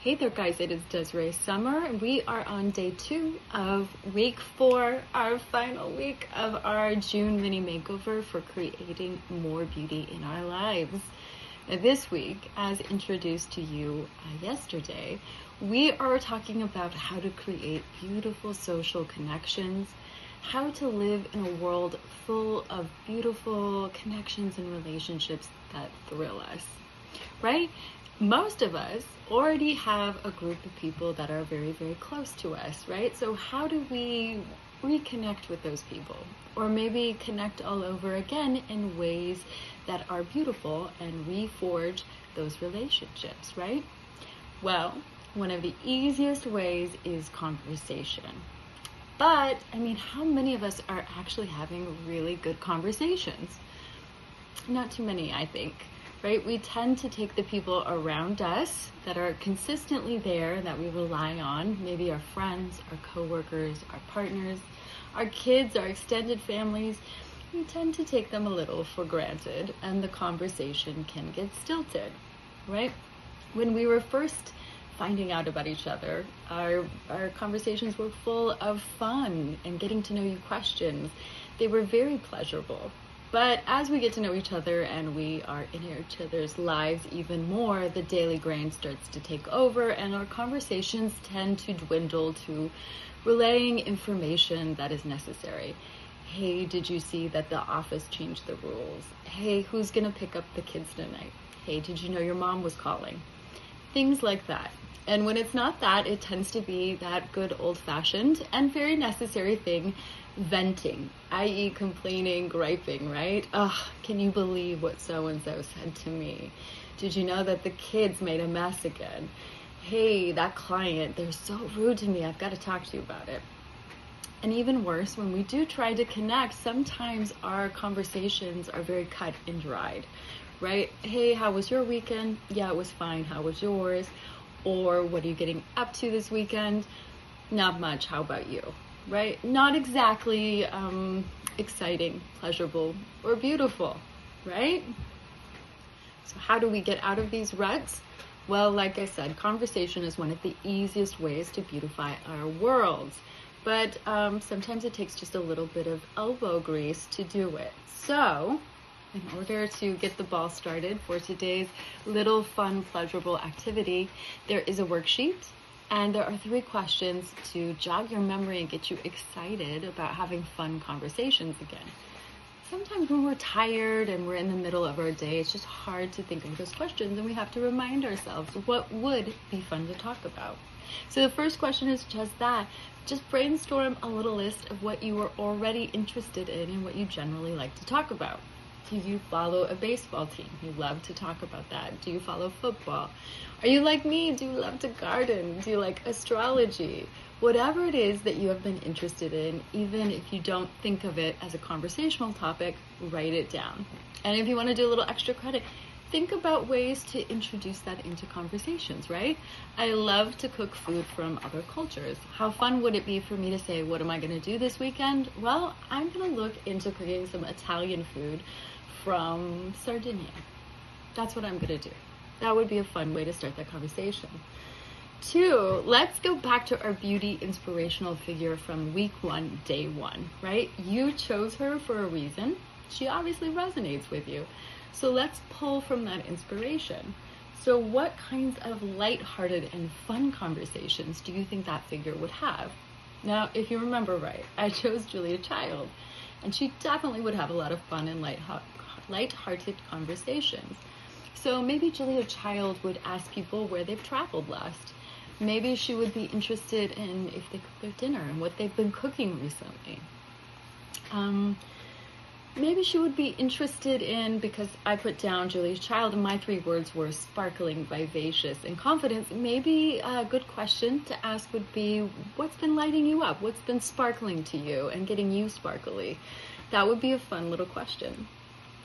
Hey there guys, it is Desiree Summer and we are on day 2 of week 4, our final week of our June mini makeover for creating more beauty in our lives. Now, this week, as introduced to you yesterday, we are talking about how to create beautiful social connections, how to live in a world full of beautiful connections and relationships that thrill us, right? Most of us already have a group of people that are very, very close to us, right? So how do we reconnect with those people? Or maybe connect all over again in ways that are beautiful and reforge those relationships, right? Well, one of the easiest ways is conversation. But, how many of us are actually having really good conversations? Not too many, I think. Right? We tend to take the people around us that are consistently there, that we rely on, maybe our friends, our coworkers, our partners, our kids, our extended families. We tend to take them a little for granted, and the conversation can get stilted, right? When we were first finding out about each other, our conversations were full of fun and getting to know you questions. They were very pleasurable. But as we get to know each other and we are in each other's lives even more, the daily grind starts to take over and our conversations tend to dwindle to relaying information that is necessary. Hey, did you see that the office changed the rules? Hey, who's gonna pick up the kids tonight? Hey, did you know your mom was calling? Things like that. And when it's not that, it tends to be that good old-fashioned and very necessary thing, venting, i.e. complaining, griping, right? Can you believe what so-and-so said to me? Did you know that the kids made a mess again? Hey, that client, they're so rude to me. I've got to talk to you about it. And even worse, when we do try to connect, sometimes our conversations are very cut and dried, right? Hey, how was your weekend? Yeah, it was fine. How was yours? Or what are you getting up to this weekend? Not much. How about you? Right? Not exactly exciting, pleasurable, or beautiful, right? So how do we get out of these ruts? Well, like I said, conversation is one of the easiest ways to beautify our worlds. But sometimes it takes just a little bit of elbow grease to do it. So in order to get the ball started for today's little fun, pleasurable activity, there is a worksheet and there are 3 questions to jog your memory and get you excited about having fun conversations again. Sometimes when we're tired and we're in the middle of our day, it's just hard to think of those questions and we have to remind ourselves what would be fun to talk about. So the first question is just that. Just brainstorm a little list of what you are already interested in and what you generally like to talk about. Do you follow a baseball team? You love to talk about that. Do you follow football? Are you like me? Do you love to garden? Do you like astrology? Whatever it is that you have been interested in, even if you don't think of it as a conversational topic, write it down. And if you want to do a little extra credit, think about ways to introduce that into conversations, right? I love to cook food from other cultures. How fun would it be for me to say, what am I going to do this weekend? Well, I'm going to look into creating some Italian food from Sardinia. That's what I'm going to do. That would be a fun way to start that conversation. 2, let's go back to our beauty inspirational figure from week 1, day 1, right? You chose her for a reason. She obviously resonates with you. So let's pull from that inspiration. So what kinds of lighthearted and fun conversations do you think that figure would have? Now, if you remember right, I chose Julia Child, and she definitely would have a lot of fun and lighthearted conversations. So maybe Julia Child would ask people where they've traveled last. Maybe she would be interested in if they cook their dinner and what they've been cooking recently. Maybe she would be interested in, because I put down Julia Child and my 3 words were sparkling, vivacious, and confidence. Maybe a good question to ask would be, what's been lighting you up? What's been sparkling to you and getting you sparkly? That would be a fun little question.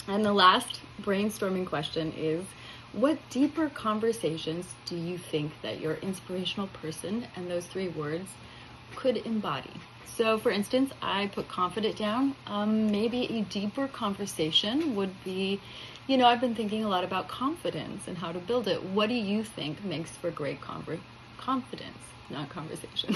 And the last brainstorming question is, what deeper conversations do you think that your inspirational person and those 3 words could embody? So for instance, I put confident down. Maybe a deeper conversation would be, You know, I've been thinking a lot about confidence and how to build it. What do you think makes for great confidence, not conversation?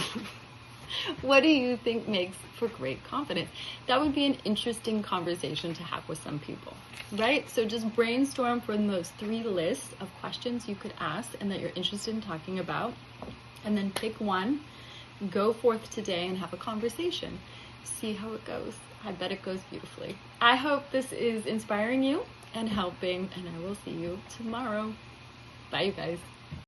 What do you think makes for great confidence? That would be an interesting conversation to have with some people, right? So just brainstorm from those 3 lists of questions you could ask and that you're interested in talking about, and then pick one, go forth today and have a conversation. See how it goes. I bet it goes beautifully. I hope this is inspiring you and helping, and I will see you tomorrow. Bye, you guys.